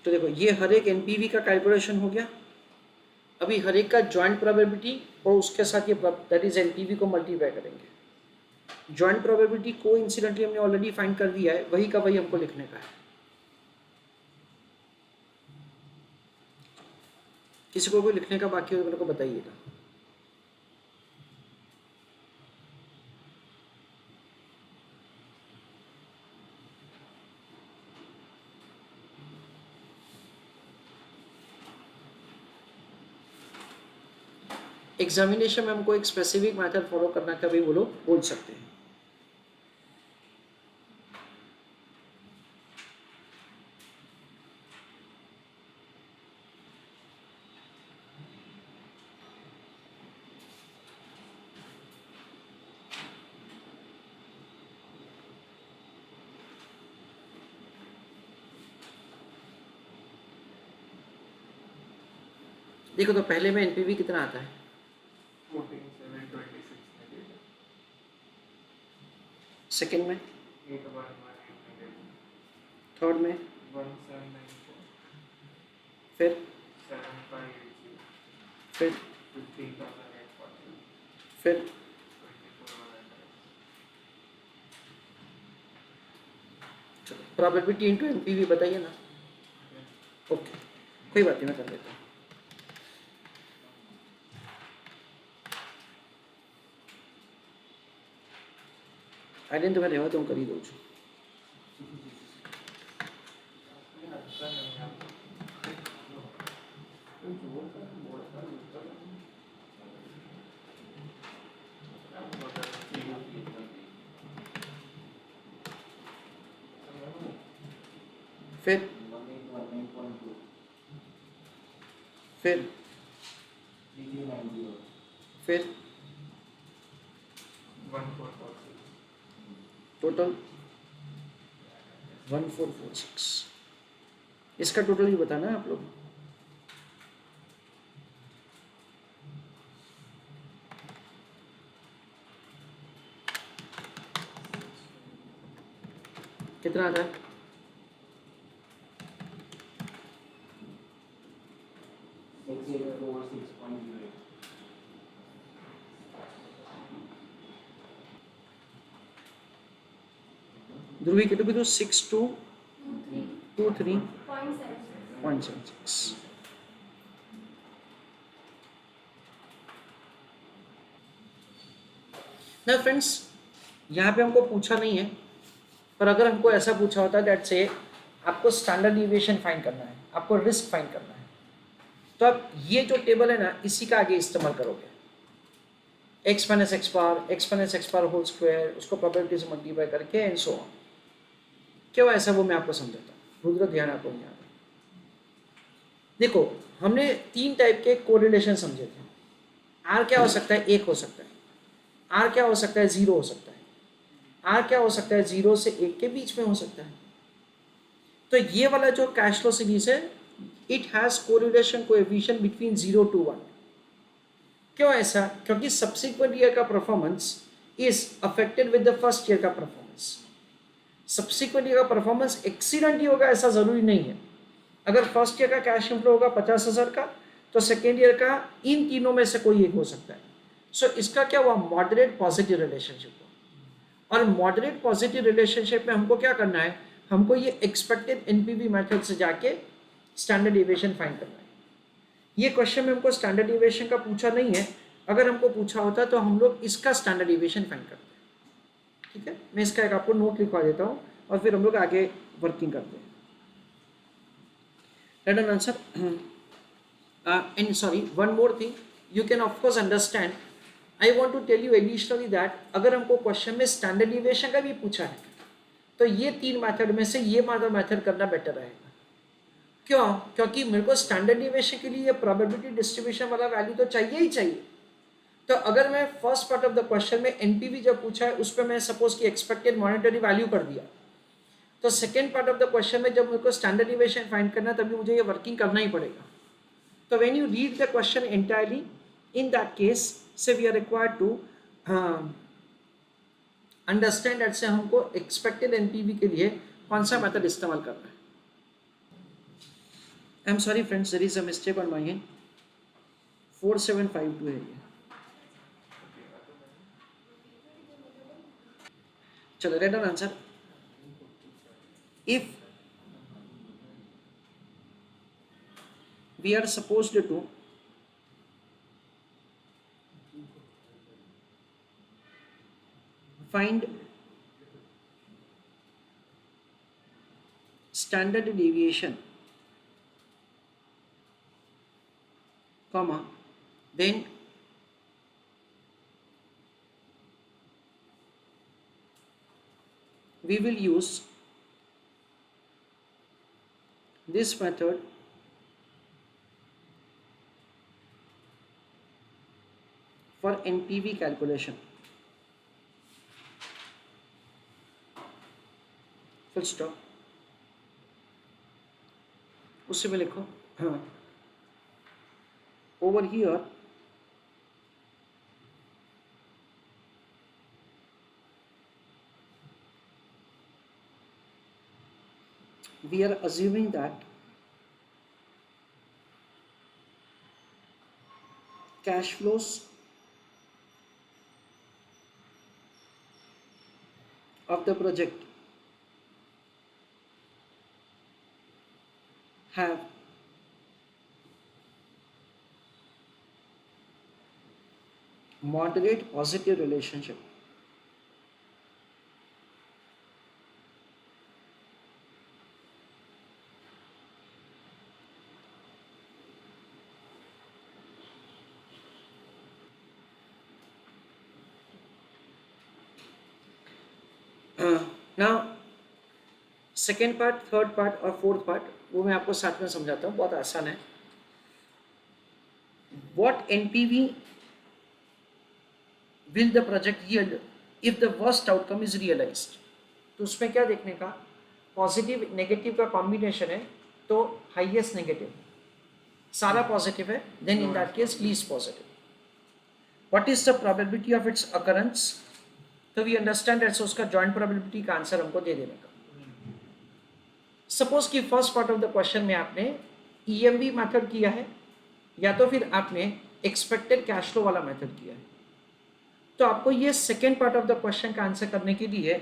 तो देखो ये हर एक एनपीवी का कैलकुलेशन हो गया। अभी हर एक का जॉइंट प्रोबेबिलिटी और उसके साथ ये दैट इज एनपीवी को मल्टीप्लाई करेंगे। जॉइंट प्रोबेबिलिटी को इंसिडेंटली हमने ऑलरेडी फाइंड कर दिया है, वही का वही हमको लिखने का है। किसी को कोई लिखने का बाकी हो तो मेरे को बताइएगा। एग्जामिनेशन में हमको एक स्पेसिफिक मेथड फॉलो करना का भी वो लोग बोल सकते हैं। देखो तो पहले में एनपीवी कितना आता है? 14,726 सेकंड में, 8,1,800 थर्ड में, 1,794 फिर 7580, फिर 15,840, फिर 24,100. प्रोबेबिलिटी इंटू एनपीवी बताइए ना. ओके, कोई बात नहीं, मैं कर लेता हूँ. आइडेंट तो मैं रहवा तो હું કરી દઉં છું. फिर फिर फिर 1446. टोटल 1446. इसका टोटल ही बताना है आप लोग. कितना आता है? ध्रुवी कितने भी तो 6223.76. ना फ्रेंड्स, यहाँ पे हमको पूछा नहीं है, पर अगर हमको ऐसा पूछा होता दैट से आपको स्टैंडर्ड डिविएशन फाइंड करना है, आपको रिस्क फाइंड करना है, तो आप ये जो टेबल है ना, इसी का आगे इस्तेमाल करोगे. x minus x power whole square, उसको प्रोबेबिलिटी से मल्टीप्लाई करके एंड सो ऑन. क्यों ऐसा वो मैं आपको समझाता हूँ. रुद्र ध्यान आपको यहाँ पे देखो, हमने 3 टाइप के कोरिलेशन समझे थे. आर क्या हो सकता है? 1 हो सकता है. आर क्या हो सकता है? 0 हो सकता है. आर क्या हो सकता है? 0 से 1 के बीच में हो सकता है. तो ये वाला जो कैश फ्लो सीरीज है, it has correlation coefficient between 0 to 1. क्यों ऐसा? क्योंकि सब्सिक्वेंट ईयर का performance is affected with the first year का परफॉर्मेंस. सब्सिक्वेंट ईयर का परफॉर्मेंस एक्सीडेंट ही होगा ऐसा जरूरी नहीं है. अगर फर्स्ट ईयर का कैश इनफ्लो होगा 50,000 का, तो सेकेंड ईयर का इन तीनों में से कोई एक हो सकता है. सो इसका क्या हुआ? मॉडरेट पॉजिटिव रिलेशनशिप हुआ. और मॉडरेट पॉजिटिव रिलेशनशिप में हमको क्या करना है? हमको ये एक्सपेक्टेड एनपीवी मेथड से जाके स्टैंडर्ड डिविएशन फाइंड करना है. ये क्वेश्चन में हमको स्टैंडर्ड डिविएशन का पूछा नहीं है. अगर हमको पूछा होता तो हम लोग इसका स्टैंडर्ड डिविएशन फाइंड करते हैं. ठीक है, मैं इसका एक आपको नोट लिखवा देता हूँ और फिर हम लोग आगे वर्किंग करते हैं. Let an answer. And sorry, one more thing, you can of course understand. I want to tell you additionally that अगर हमको क्वेश्चन में स्टैंडर्ड डिविएशन का भी पूछा है, तो ये 3 मेथड में से ये वाला मेथड करना बेटर रहेगा. क्यों? क्योंकि मेरे को स्टैंडर्ड डिविएशन के लिए ये प्रोबेबिलिटी डिस्ट्रीब्यूशन वाला वैल्यू तो चाहिए ही चाहिए. तो अगर मैं first part of the question में एनपीवी जब पूछा है उस पर मैं सपोज कि एक्सपेक्टेड मॉनेटरी वैल्यू कर दिया, तो second part of the question में जब मेरे को स्टैंडर्ड डिविएशन फाइंड करना है तभी मुझे ये वर्किंग करना ही पड़ेगा. तो when you read the question entirely, in that case say we are required to understand that से हमको एक्सपेक्टेड एनपीवी के लिए कौन सा मेथड इस्तेमाल करना है. I am sorry friends, there is a mistake on my end. 4752 है ये. चलो, read on answer. If we are supposed to find standard deviation, comma, then we will use this method for NPV calculation. Full stop. उससे में लिखो, हाँ, over here we are assuming that cash flows of the project have moderate positive relationship now second part, third part और fourth part वो मैं आपको साथ में समझाता हूँ, बहुत आसान है. What NPV will the project yield if the worst outcome is realized? तो उसमें क्या देखने का, पॉजिटिव नेगेटिव का कॉम्बिनेशन है तो हाईएस्ट नेगेटिव, सारा पॉजिटिव है then in that case least positive. What is the probability of its occurrence? तो वी अंडरस्टैंड दैट्स उसका जॉइंट प्रोबेबिलिटी का आंसर हमको दे देने का. सपोज कि first part of the question में आपने ईएमवी मेथड किया है या तो फिर आपने एक्सपेक्टेड कैश फ्लो वाला मेथड किया है, तो आपको ये second part of the question का आंसर करने के लिए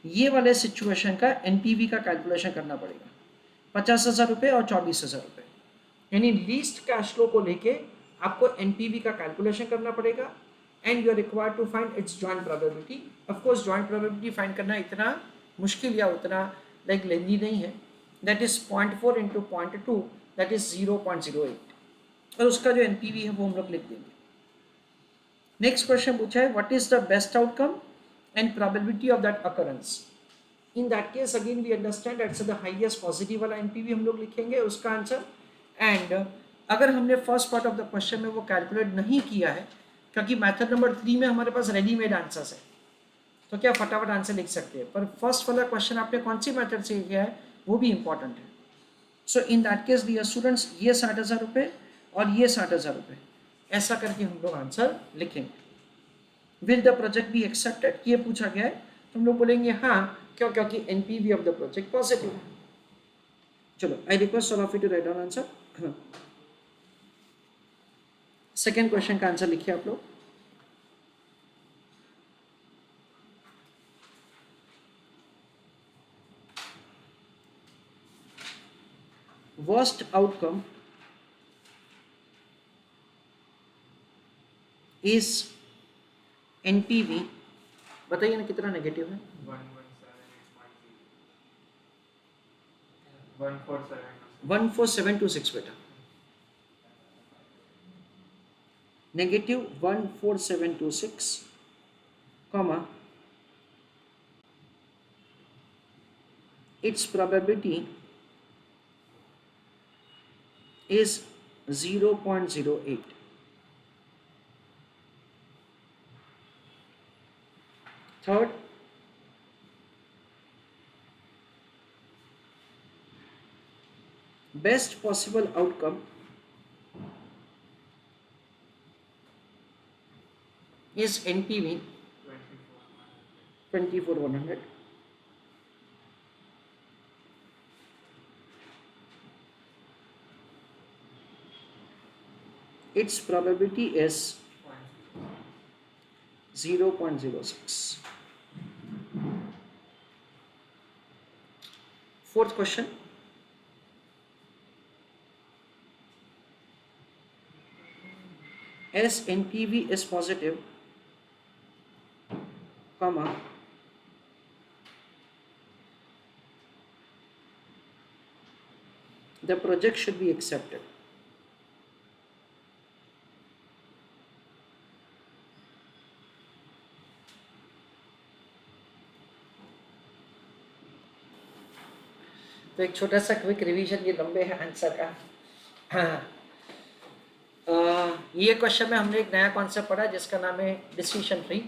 ये वाले सिचुएशन का एनपीवी का कैलकुलेशन करना पड़ेगा. 50,000 रुपये और 24,000 रुपये, यानी लीस्ट कैश फ्लो को लेके आपको एनपीवी का कैलकुलेशन करना पड़ेगा and you are required to find its joint probability. Of course joint probability find करना इतना मुश्किल या उतना लाइक लेंदी नहीं है. That is 0.4 into 0.2 that is 0.08 और उसका जो एनपीवी है वो हम लोग लिख देंगे. नेक्स्ट क्वेश्चन पूछा है what is the best outcome and probability of that occurrence. In that case again we understand that's the highest positive वाला एनपीवी हम लोग लिखेंगे उसका आंसर. एंड अगर हमने first part of the question में वो कैलकुलेट नहीं किया है क्योंकि मेथड नंबर 3 में हमारे पास रेडीमेड आंसर्स है तो क्या फटाफट आंसर लिख सकते हैं, पर फर्स्ट वाला क्वेश्चन आपने कौन सी मेथड से किया है वो भी इंपॉर्टेंट है. So in that case dear students ये 60,000 रुपये और ये 60,000 रुपये ऐसा करके हम लोग आंसर लिखेंगे. Will the project be accepted ये पूछा गया है तो हम लोग बोलेंगे हाँ, क्यों, क्योंकि NPV of the project positive है. चलो I request all of you to write down answer. Second question का आंसर लिखिए आप लोग. वर्स्ट आउटकम इज एनपीवी, बताइए ना कितना नेगेटिव है. 14726 बेटा, negative 14726 comma its probability is 0.08. Third, best possible outcome is NPV 24,100. Its probability is 0.06. Fourth question. As NPV is positive, comma, the project should be accepted. तो एक छोटा सा quick revision, ये लंबे है आंसर का. हाँ, ये क्वेश्चन में हमने एक नया कॉन्सेप्ट पढ़ा जिसका नाम है डिसीजन ट्री.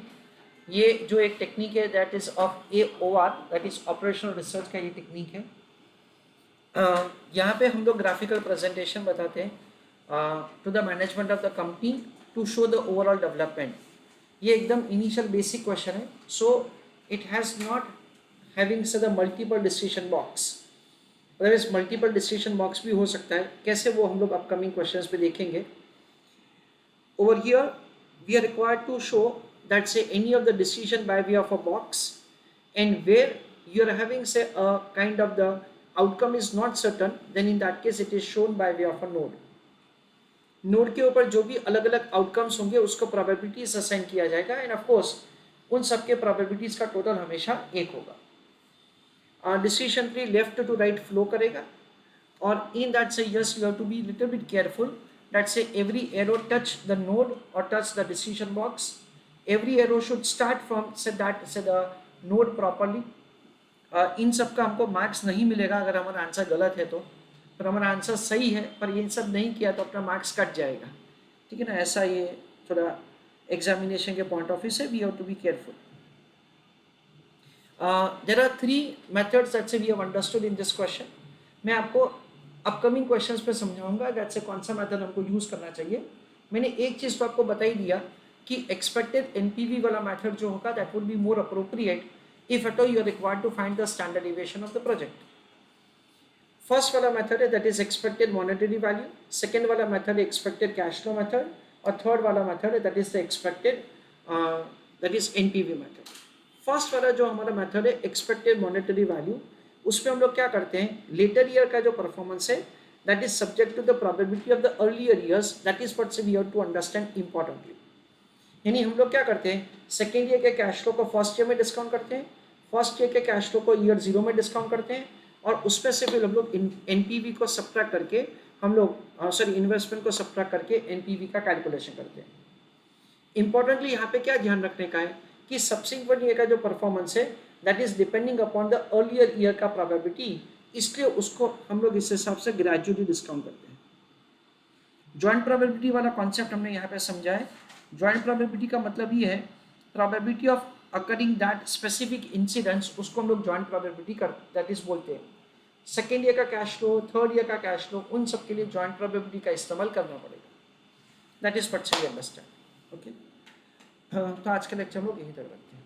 ये जो एक टेक्निक है that is of AOR, that is operational research का ये टेक्निक है. यहाँ पे हम लोग ग्राफिकल प्रेजेंटेशन बताते हैं to the management of the company to show the overall development. ये एकदम इनिशियल बेसिक क्वेश्चन है. So it has not having the multiple decision box, otherwise multiple decision box भी हो सकता है. कैसे वो हम लोग अपकमिंग क्वेश्चंस पे देखेंगे. over here we are required to show that say any of the decision by way of a box, and where you are having say a kind of the outcome is not certain, then in that case it is shown by way of a node. Node के ऊपर जो भी अलग अलग outcomes होंगे उसको probabilities assign किया जाएगा, एंड ऑफ कोर्स उन सब के प्रोबेबिलिटीज का टोटल हमेशा एक होगा. Decision tree left to right flow करेगा, और in that say yes you have to be little bit careful that say every arrow touch the node और touch the decision box. Every arrow should start from say that say the node properly. इन सब का हमको marks नहीं मिलेगा अगर हमारा answer गलत है तो, पर हमारा आंसर सही है पर ये सब नहीं किया तो अपना मार्क्स कट जाएगा. ठीक है ना, ऐसा ये थोड़ा एग्जामिनेशन के पॉइंट ऑफ व्यू से we have to be careful. There are 3 methods that से we have understood in this question. मैं आपको अपकमिंग क्वेश्चंस पे समझाऊंगा दैट से कौन सा मेथड हमको यूज करना चाहिए. मैंने एक चीज़ तो आपको बता ही दिया कि एक्सपेक्टेड एनपीवी वाला मेथड जो होगा that would be more appropriate if at all you are required to find the standard deviation of the project. First वाला मेथड है that is expected monetary value, second वाला मेथड है expected cash flow method, और third वाला method है that is the expected that is NPV method. First वाला जो हमारा मेथड है expected monetary value, उसमें हम लोग क्या करते हैं, लेटर ईयर का जो परफॉर्मेंस है that is subject to the probability of the earlier years, that is what we have to understand importantly. यानी हम लोग क्या करते हैं, सेकेंड ईयर के कैश फ्लो को फर्स्ट ईयर में डिस्काउंट करते हैं, फर्स्ट ईयर के कैश फ्लो को ईयर 0 में डिस्काउंट करते हैं, और उसमें से फिर हम लोग एनपीवी को सब्ट्रैक्ट करके हम लोग इन्वेस्टमेंट को सब्ट्रैक्ट करके एनपीवी का कैलकुलेशन करते हैं. इंपॉर्टेंटली यहाँ पे क्या ध्यान रखने का है कि सब्सिक्वेंट ईयर का जो परफॉर्मेंस है that is depending upon the earlier year का प्रोबेबिलिटी, इसलिए उसको हम लोग इस हिसाब से ग्रेजुअली डिस्काउंट करते हैं. ज्वाइंट प्रोबेबिलिटी वाला कॉन्सेप्ट हमने यहाँ पे समझा है. ज्वाइंट प्रोबेबिलिटी का मतलब ये है probability of occurring that specific incidents, उसको हम लोग ज्वाइंट प्रोबेबिलिटी कर दैट इज बोलते हैं. सेकेंड ईयर का कैश फ्लो, थर्ड ईयर का कैश फ्लो, उन सब के लिए ज्वाइंट प्रोबेबिलिटी का इस्तेमाल करना पड़ेगा. That is what we understand. Okay, तो आज का लेक्चर हम लोग यहीं तक रखते हैं.